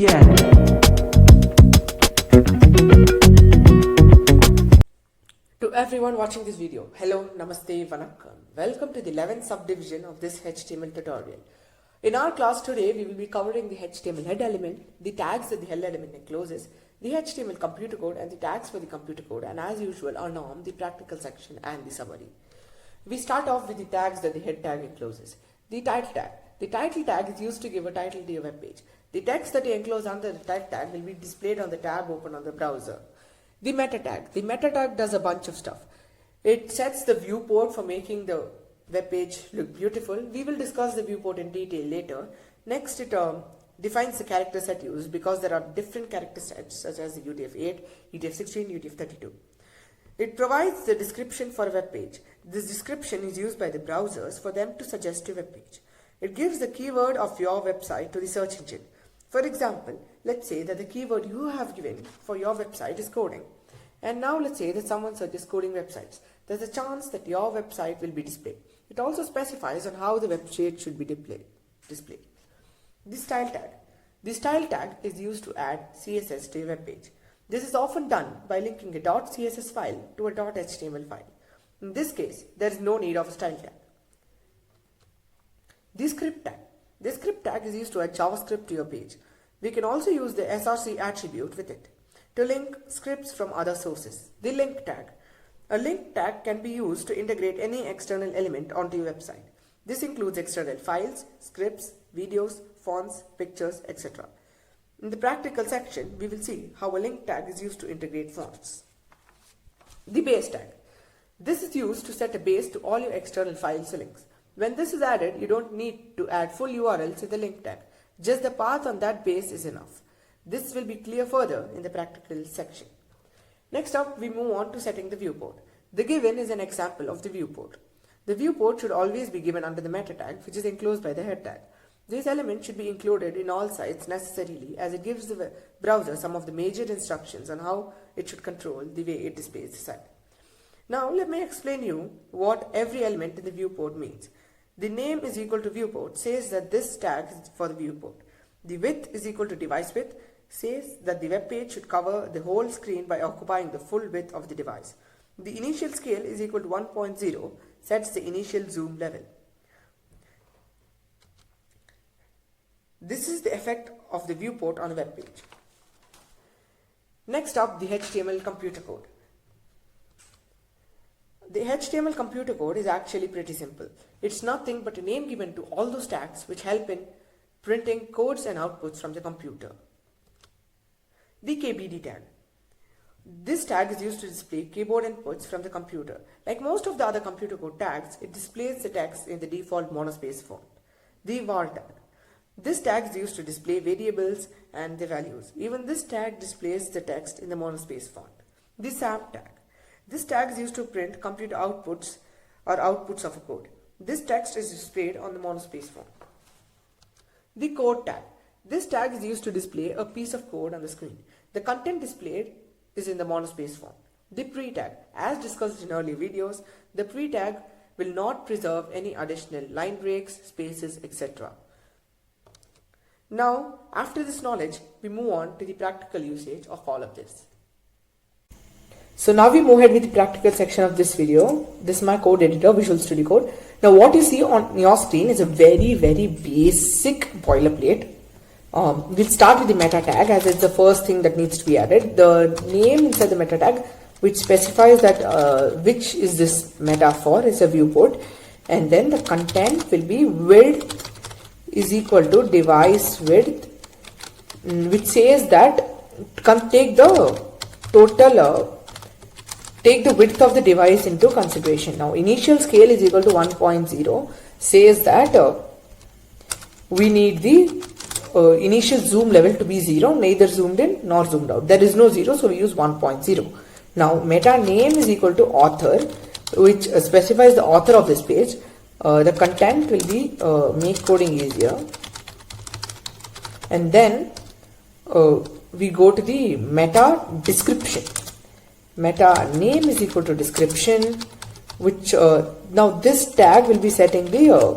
begin. To everyone watching this video, hello, namaste, vanakkam. Welcome to the 11th subdivision of this HTML tutorial. In our class today, we will be covering the HTML head element, the tags that the head element encloses, the HTML computer code and the tags for the computer code, and as usual our norm, the practical section and the summary. We start off with the tags that the head tag encloses. The title tag. The title tag is used to give a title to your web page. The text that you enclose under the title tag will be displayed on the tab open on the browser. The meta tag. The meta tag does a bunch of stuff. It sets the viewport for making the web page look beautiful. We will discuss the viewport in detail later. Next, it defines the character set used because there are different character sets such as the UTF-8, UTF-16, UTF-32. It provides the description for a web page. This description is used by the browsers for them to suggest a web page. It gives the keyword of your website to the search engine. For example, let's say that the keyword you have given for your website is coding. And now let's say that someone searches coding websites. There's a chance that your website will be displayed. It also specifies on how the website should be displayed. The style tag. The style tag is used to add CSS to your web page. This is often done by linking a .css file to a .html file. In this case, there is no need of a style tag. The script tag. The script tag is used to add JavaScript to your page. We can also use the src attribute with it to link scripts from other sources. The link tag. A link tag can be used to integrate any external element onto your website. This includes external files, scripts, videos, fonts, pictures, etc. In the practical section, we will see how a link tag is used to integrate fonts. The base tag. This is used to set a base to all your external files or links. When this is added, you don't need to add full URLs in the link tag. Just the path on that base is enough. This will be clear further in the practical section. Next up, we move on to setting the viewport. The given is an example of the viewport. The viewport should always be given under the meta tag, which is enclosed by the head tag. This element should be included in all sites necessarily, as it gives the browser some of the major instructions on how it should control the way it displays the site. Now let me explain you what every element in the viewport means. The name is equal to viewport says that this tag is for the viewport. The width is equal to device width says that the web page should cover the whole screen by occupying the full width of the device. The initial scale is equal to 1.0 sets the initial zoom level. This is the effect of the viewport on a web page. Next up, the HTML computer code. The HTML computer code is actually pretty simple. It's nothing but a name given to all those tags which help in printing codes and outputs from the computer. The KBD tag. This tag is used to display keyboard inputs from the computer. Like most of the other computer code tags, it displays the text in the default monospace font. The var tag. This tag is used to display variables and the values. Even this tag displays the text in the monospace font. The sam tag. This tag is used to print computer outputs or outputs of a code. This text is displayed on the monospace font. The code tag. This tag is used to display a piece of code on the screen. The content displayed is in the monospace font. The pre tag. As discussed in earlier videos, the pre tag will not preserve any additional line breaks, spaces, etc. Now, after this knowledge, we move on to the practical usage of all of this. So now we move ahead with the practical section of this video. This is my code editor, Visual Studio Code. Now what you see on your screen is a very basic boilerplate. We'll start with the meta tag as it's the first thing that needs to be added. The name inside the meta tag which specifies that which is this meta for is a viewport, and then the content will be width is equal to device width, which says that take the total take the width of the device into consideration. Now initial scale is equal to 1.0 says that we need the initial zoom level to be 0, neither zoomed in nor zoomed out. There is no 0, so we use 1.0. Now meta name is equal to author, which specifies the author of this page. The content will be make coding easier, and then we go to the meta description. Meta name is equal to description, which now this tag will be setting the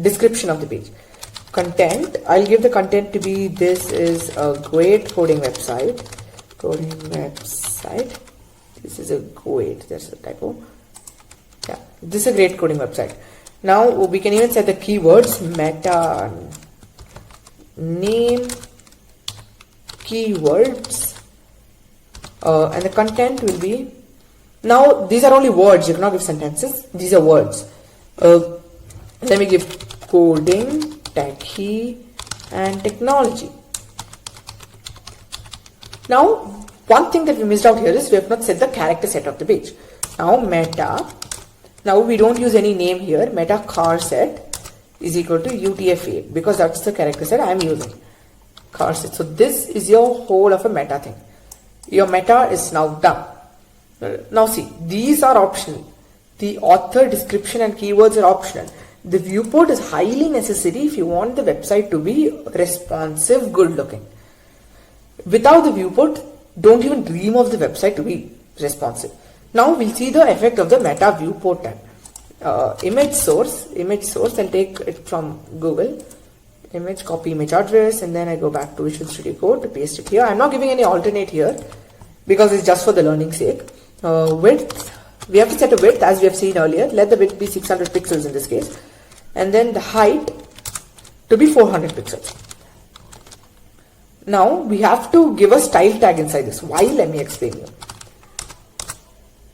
description of the page. content, I'll give the content to be, this is a great coding website. This is a great, there's a typo. Yeah, this is a great coding website. Now we can even set the keywords, meta name keywords, and the content will be, now these are only words, you cannot give sentences, these are words. Let me give coding, techie, and technology. Now one thing that we missed out here is we have not set the character set of the page. Now meta, now we don't use any name here, meta car set is equal to UTF-8 because that's the character set I am using, car set. So this is your whole of a meta thing. Your meta is now done. Now see, these are optional. The author, description and keywords are optional. The viewport is highly necessary if you want the website to be responsive, good looking. Without the viewport, don't even dream of the website to be responsive. Now we'll see the effect of the meta viewport tag. Image source, I'll take it from Google. Image, copy image address, and then I go back to Visual Studio Code to paste it here. I'm not giving any alternate here because it's just for the learning sake. Width, we have to set a width as we have seen earlier. Let the width be 600 pixels in this case, and then the height to be 400 pixels. Now we have to give a style tag inside this. Why? Let me explain you.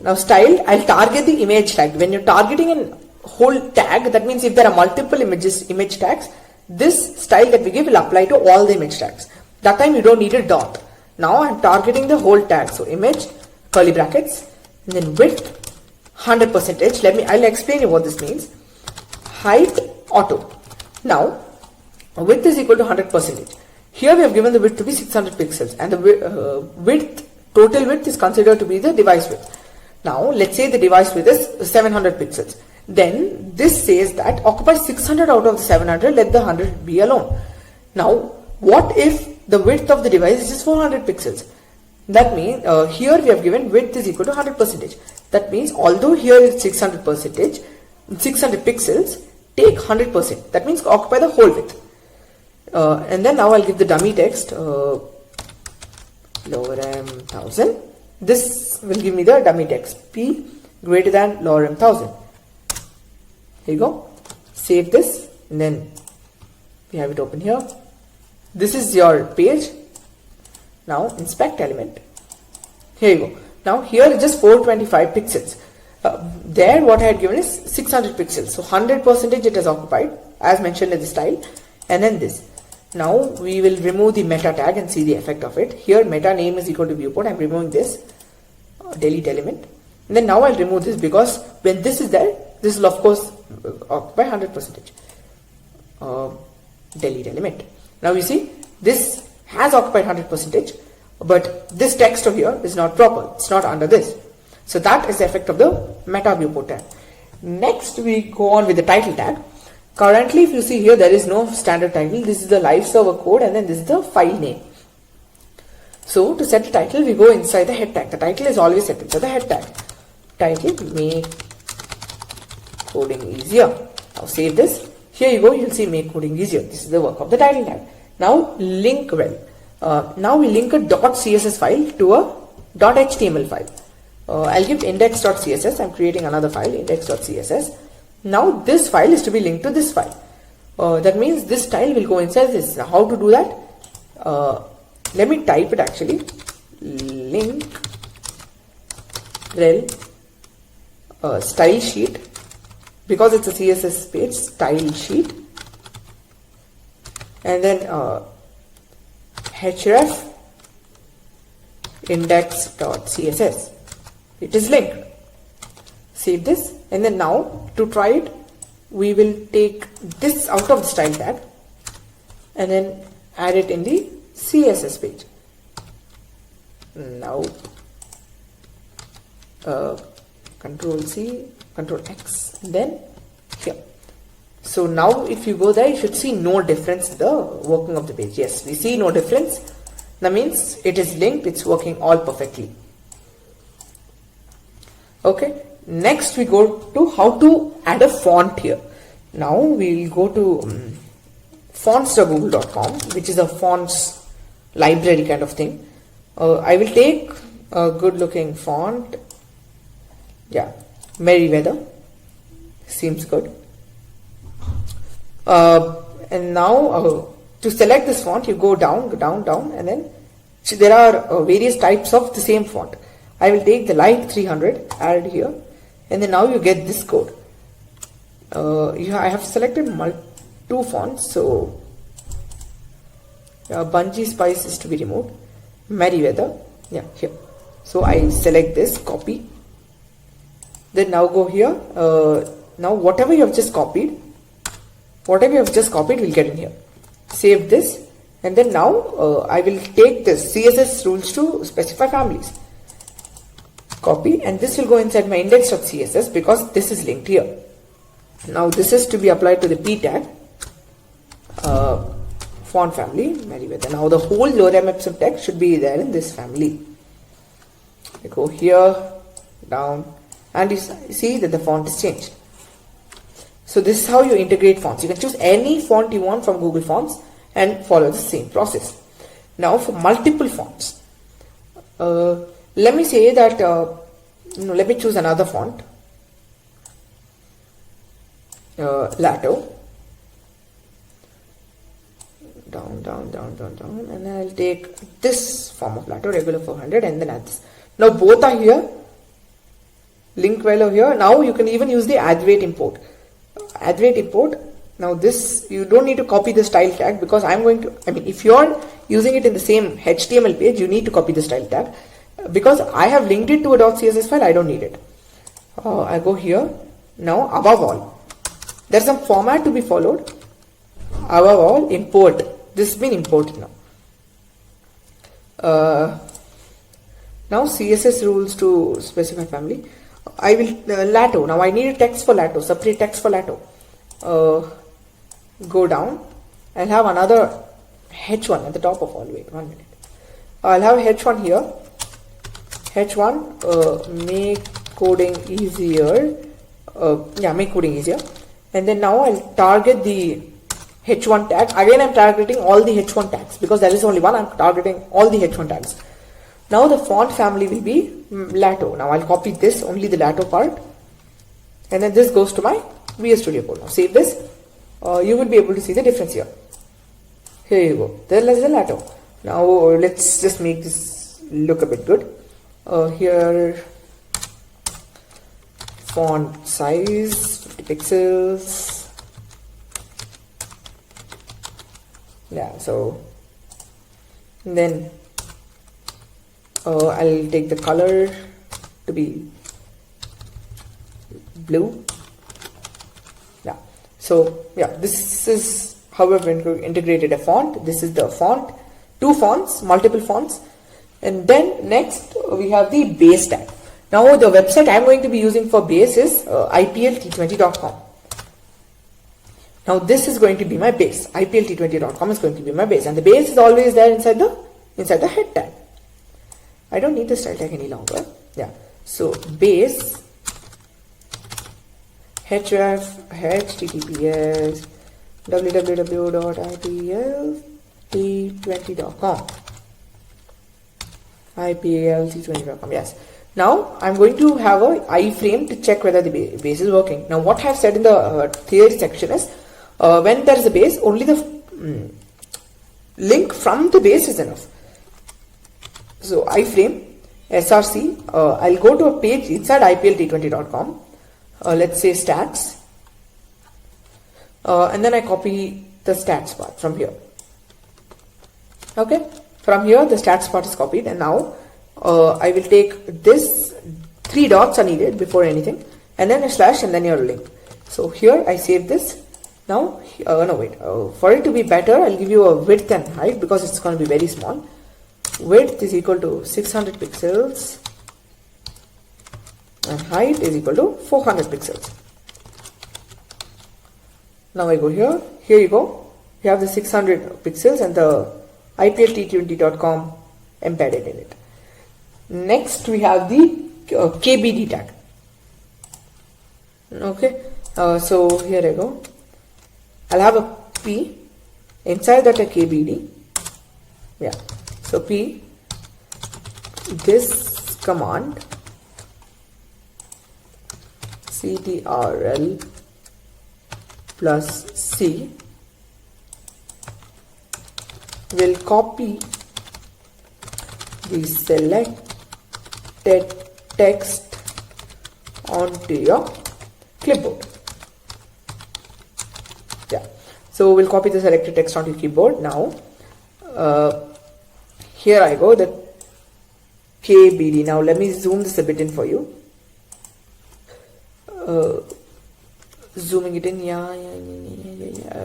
Now style, I'll target the image tag. When you're targeting a whole tag, that means if there are multiple image tags, this style that we give will apply to all the image tags. That time you don't need a dot. Now I'm targeting the whole tag. So image, curly brackets, and then width, 100%. I'll explain you what this means. Height, auto. Now width is equal to 100%. Here we have given the width to be 600 pixels, and the width, total width is considered to be the device width. Now let's say the device width is 700 pixels. Then this says that occupy 600 out of the 700, let the 100 be alone. Now what if the width of the device is just 400 pixels? That means here we have given width is equal to 100%. That means although here is 600 pixels, take 100%. That means occupy the whole width. And then now I'll give the dummy text, lorem 1000. This will give me the dummy text, p greater than lorem 1000. Here you go. Save this, and then we have it open here. This is your page. Now inspect element. Here you go. Now here is just 425 pixels. There what I had given is 600 pixels. So 100% it has occupied as mentioned in the style. And then this. Now we will remove the meta tag and see the effect of it. Here meta name is equal to viewport. I'm removing this. Delete element. And then now I'll remove this because when this is there, this will of course occupy 100%. Delete element. Now you see this has occupied 100%, but this text over here is not proper. It's not under this. So that is the effect of the meta viewport tag. Next we go on with the title tag. Currently if you see here, there is no standard title. This is the live server code, and then this is the file name. So to set the title, we go inside the head tag. The title is always set inside the head tag. Title, make coding easier. Now save this. Here you go, you'll see make coding easier. This is the work of the title tag. Now link well. Now we link a .css file to a .html file. I'll give index.css. I'm creating another file, index.css. Now this file is to be linked to this file. That means this style will go inside this. Now how to do that? Let me type it actually. Link rel style sheet, because it's a CSS page, style sheet, and then href index.css. It is linked. Save this, and then now to try it, we will take this out of the style tag and then add it in the CSS page. Now Control C, Control X, then here. So now if you go there, you should see no difference in the working of the page. Yes, we see no difference. That means it is linked, it's working all perfectly. Okay, next we go to how to add a font here. Now we will go to fonts.google.com, which is a fonts library kind of thing. I will take a good looking font. Yeah, Merriweather seems good. And now to select this font, you go down, and then there are various types of the same font. I will take the light 300, add here, and then now you get this code. I have selected 2 fonts, so Bungee Spice is to be removed. Merriweather, yeah, here. So I select this, copy. Then now go here. Now whatever you have just copied will get in here. Save this, and then now I will take this CSS rules to specify families. Copy, and this will go inside my index.css because this is linked here. Now this is to be applied to the p tag. Font family, Merriweather. Now the whole lorem ipsum text should be there in this family. I go here, down, and you see that the font is changed. So this is how you integrate fonts. You can choose any font you want from Google Fonts and follow the same process. Now for multiple fonts, let me say that, let me choose another font, Lato. Down, and then I'll take this form of Lato, regular 400, and then add this. Now both are here, link well over here. Now you can even use the add weight import. Now this, you don't need to copy the style tag because if you're using it in the same HTML page, you need to copy the style tag. Because I have linked it to a .css file, I don't need it. I go here. Now above all, there's some format to be followed. Above all, import. This has been imported now. Now CSS rules to specify family. I will Lato. Now I need a text for Lato, separate text for Lato. Go down. I'll have another H1 at the top of all. Wait 1 minute. I'll have H1 here. H1 make coding easier. Make coding easier. And then now I'll target the H1 tag. Again, I'm targeting all the H1 tags because there is only one. I'm targeting all the H1 tags. Now the font family will be Lato. Now I'll copy this, only the Lato part, and then this goes to my VS Studio Code. Now save this. You will be able to see the difference here. Here you go. There is the Lato. Now let's just make this look a bit good. Here, font size 50 pixels. Yeah, so then I'll take the color to be blue. Yeah, so yeah, this is how we've integrated a font. This is the font, 2 fonts, multiple fonts, and then next we have the base tag. Now the website I'm going to be using for base is iplT20.com. Now this is going to be my base. iplT20.com is going to be my base, and the base is always there inside the head tag. I don't need the style tag any longer. Yeah. So base href https www.iplT20.com. iplT20.com. Yes. Now I'm going to have a iframe to check whether the base is working. Now what I have said in the theory section is when there is a base, only the link from the base is enough. So iframe src, I'll go to a page inside iplT20.com. Let's say stats, and then I copy the stats part from here. Okay, from here the stats part is copied, and now I will take this 3 dots are needed before anything, and then a slash, and then your link. So here I save this. Now for it to be better, I'll give you a width and height because it's going to be very small. Width is equal to 600 pixels and height is equal to 400 pixels. Now I go here. Here you go. You have the 600 pixels and the iplT20.com embedded in it. Next we have the KBD tag. Okay. So here I go. I'll have a P inside that a KBD. Yeah, so P, this command ctrl plus C will copy the selected text onto your clipboard. Yeah, so we'll copy the selected text onto your keyboard. Now here I go, the KBD. Now let me zoom this a bit in for you. Zooming it in. Yeah.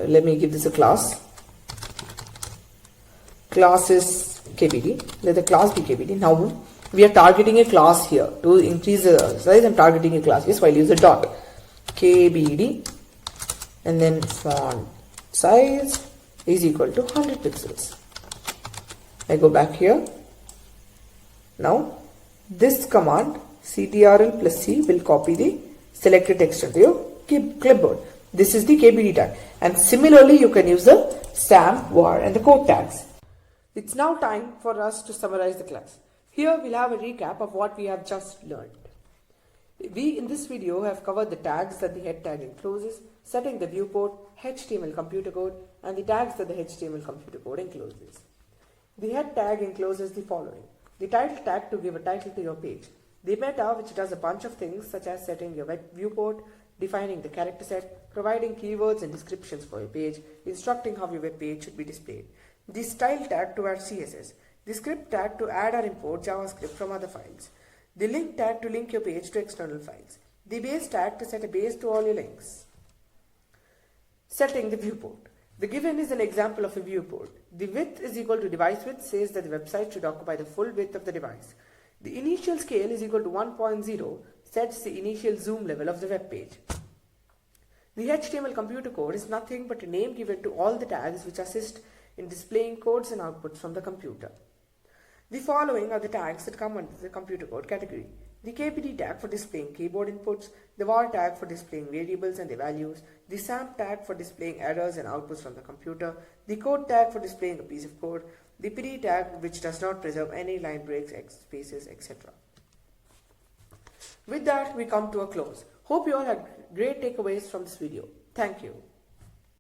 Let me give this a class. Class is KBD. Let the class be KBD. Now we are targeting a class here to increase the size. I'm targeting a class. Yes, so I'll use a dot. KBD and then font size is equal to 100 pixels. I go back here. Now this command ctrl plus C will copy the selected text onto your clipboard. This is the KBD tag, and similarly you can use the stamp, var and the code tags. It's now time for us to summarize the class. Here we'll have a recap of what we have just learned. We in this video have covered the tags that the head tag encloses, setting the viewport, HTML ComputerCode, and the tags that the HTML ComputerCode encloses. The head tag encloses the following: the title tag to give a title to your page, the meta, which does a bunch of things such as setting your viewport, defining the character set, providing keywords and descriptions for your page, instructing how your web page should be displayed, the style tag to add CSS, the script tag to add or import JavaScript from other files, the link tag to link your page to external files, the base tag to set a base to all your links. Setting the viewport. The given is an example of a viewport. The width is equal to device width says that the website should occupy the full width of the device. The initial scale is equal to 1.0 sets the initial zoom level of the web page. The HTML ComputerCode is nothing but a name given to all the tags which assist in displaying codes and outputs from the computer. The following are the tags that come under the ComputerCode category: the KBD tag for displaying keyboard inputs, the var tag for displaying variables and their values, the SAMP tag for displaying errors and outputs from the computer, the code tag for displaying a piece of code, the PD tag which does not preserve any line breaks, spaces, etc. With that, we come to a close. Hope you all had great takeaways from this video. Thank you.